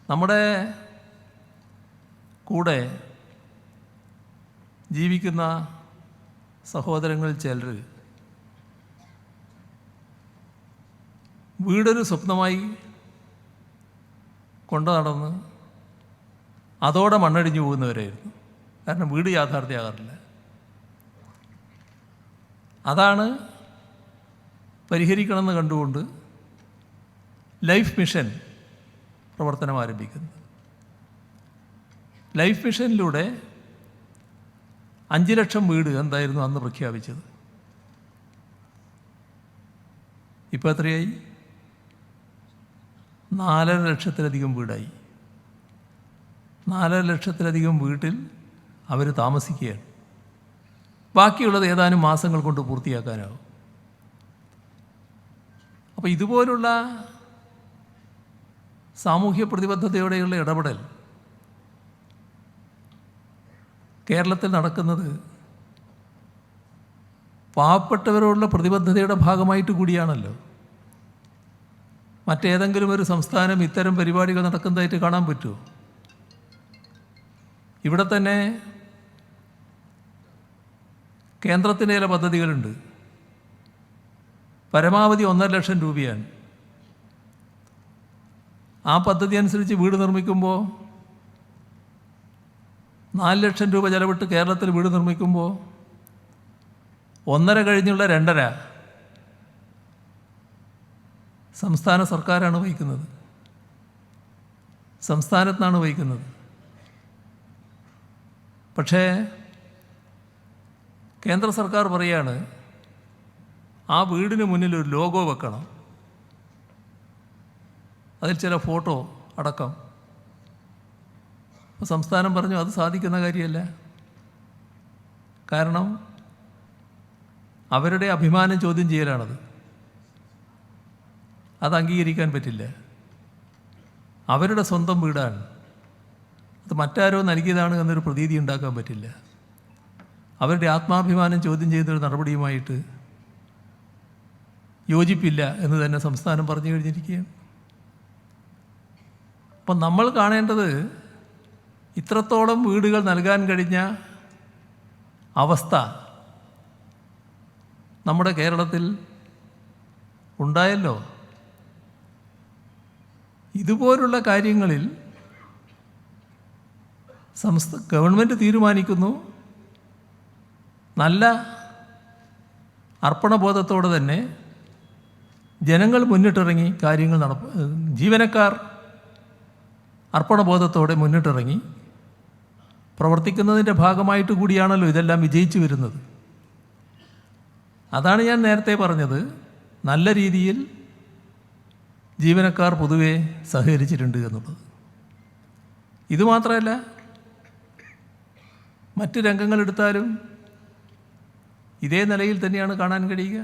നമ്മുടെ കൂടെ ജീവിക്കുന്ന സഹോദരങ്ങളിൽ ചിലർ വീടൊരു സ്വപ്നമായി കൊണ്ടു നടന്ന് അതോടെ മണ്ണടിഞ്ഞു പോകുന്നവരായിരുന്നു. കാരണം വീട് യാഥാർത്ഥ്യമാകാറില്ല. അതാണ് പരിഹരിക്കണമെന്ന് കണ്ടുകൊണ്ട് ലൈഫ് മിഷൻ പ്രവർത്തനം ആരംഭിക്കുന്നത്. ലൈഫ് മിഷനിലൂടെ 5 ലക്ഷം വീട് എന്തായിരുന്നു അന്ന് പ്രഖ്യാപിച്ചത്. ഇപ്പോൾ എത്രയായി? 4.5 ലക്ഷത്തിലധികം വീടായി. 4.5 ലക്ഷത്തിലധികം വീട്ടിൽ അവർ താമസിക്കുകയാണ്. ബാക്കിയുള്ളത് ഏതാനും മാസങ്ങൾ കൊണ്ട് പൂർത്തിയാക്കാനാവും. അപ്പോൾ ഇതുപോലുള്ള സാമൂഹ്യ പ്രതിബദ്ധതയോടെയുള്ള ഇടപെടൽ കേരളത്തിൽ നടക്കുന്നത് പാവപ്പെട്ടവരോടുള്ള പ്രതിബദ്ധതയുടെ ഭാഗമായിട്ട് കൂടിയാണല്ലോ. മറ്റേതെങ്കിലും ഒരു സംസ്ഥാനം ഇത്തരം പരിപാടികൾ നടക്കുന്നതായിട്ട് കാണാൻ പറ്റുമോ? ഇവിടെ തന്നെ കേന്ദ്രത്തിൻ്റെ ചില പദ്ധതികളുണ്ട്. പരമാവധി 1.5 ലക്ഷം രൂപയാണ്. ആ പദ്ധതി അനുസരിച്ച് വീട് നിർമ്മിക്കുമ്പോൾ 4 ലക്ഷം രൂപ ചെലവിട്ട് കേരളത്തിൽ വീട് നിർമ്മിക്കുമ്പോൾ 1.5 കഴിഞ്ഞുള്ള 2.5 സംസ്ഥാന സർക്കാരാണ് വഹിക്കുന്നത്, സംസ്ഥാനത്താണ് വഹിക്കുന്നത്. പക്ഷേ കേന്ദ്ര സർക്കാർ പറയാണ് ആ വീടിന് മുന്നിൽ ഒരു ലോഗോ വെക്കണം, അതിൽ ചില ഫോട്ടോ അടക്കം. അപ്പോൾ സംസ്ഥാനം പറഞ്ഞു അത് സാധിക്കുന്ന കാര്യമല്ല. കാരണം അവരുടെ അഭിമാനം ചോദ്യം ചെയ്യലാണത്. അത് അംഗീകരിക്കാൻ പറ്റില്ല. അവരുടെ സ്വന്തം വീടാണ്, അത് മറ്റാരോ നൽകിയതാണ് എന്നൊരു പ്രതീതി ഉണ്ടാക്കാൻ പറ്റില്ല. അവരുടെ ആത്മാഭിമാനം ചോദ്യം ചെയ്തൊരു നടപടിയുമായിട്ട് യോജിപ്പില്ല എന്ന് തന്നെ സംസ്ഥാനം പറഞ്ഞു കഴിഞ്ഞിരിക്കുകയാണ്. അപ്പം നമ്മൾ കാണേണ്ടത് ഇത്രത്തോളം വീടുകൾ നൽകാൻ കഴിഞ്ഞ അവസ്ഥ നമ്മുടെ കേരളത്തിൽ ഉണ്ടായല്ലോ. ഇതുപോലുള്ള കാര്യങ്ങളിൽ ഗവൺമെൻറ് തീരുമാനിക്കുന്നു. നല്ല അർപ്പണബോധത്തോടെ തന്നെ ജനങ്ങൾ മുന്നിട്ടിറങ്ങി കാര്യങ്ങൾ ജീവനക്കാർ അർപ്പണബോധത്തോടെ മുന്നിട്ടിറങ്ങി പ്രവർത്തിക്കുന്നതിൻ്റെ ഭാഗമായിട്ട് കൂടിയാണല്ലോ ഇതെല്ലാം വിജയിച്ചു വരുന്നത്. അതാണ് ഞാൻ നേരത്തെ പറഞ്ഞത്, നല്ല രീതിയിൽ ജീവനക്കാർ പൊതുവെ സഹകരിച്ചിട്ടുണ്ട് എന്നുള്ളത്. ഇതുമാത്രമല്ല, മറ്റ് രംഗങ്ങളെടുത്താലും ഇതേ നിലയിൽ തന്നെയാണ് കാണാൻ കഴിയുക.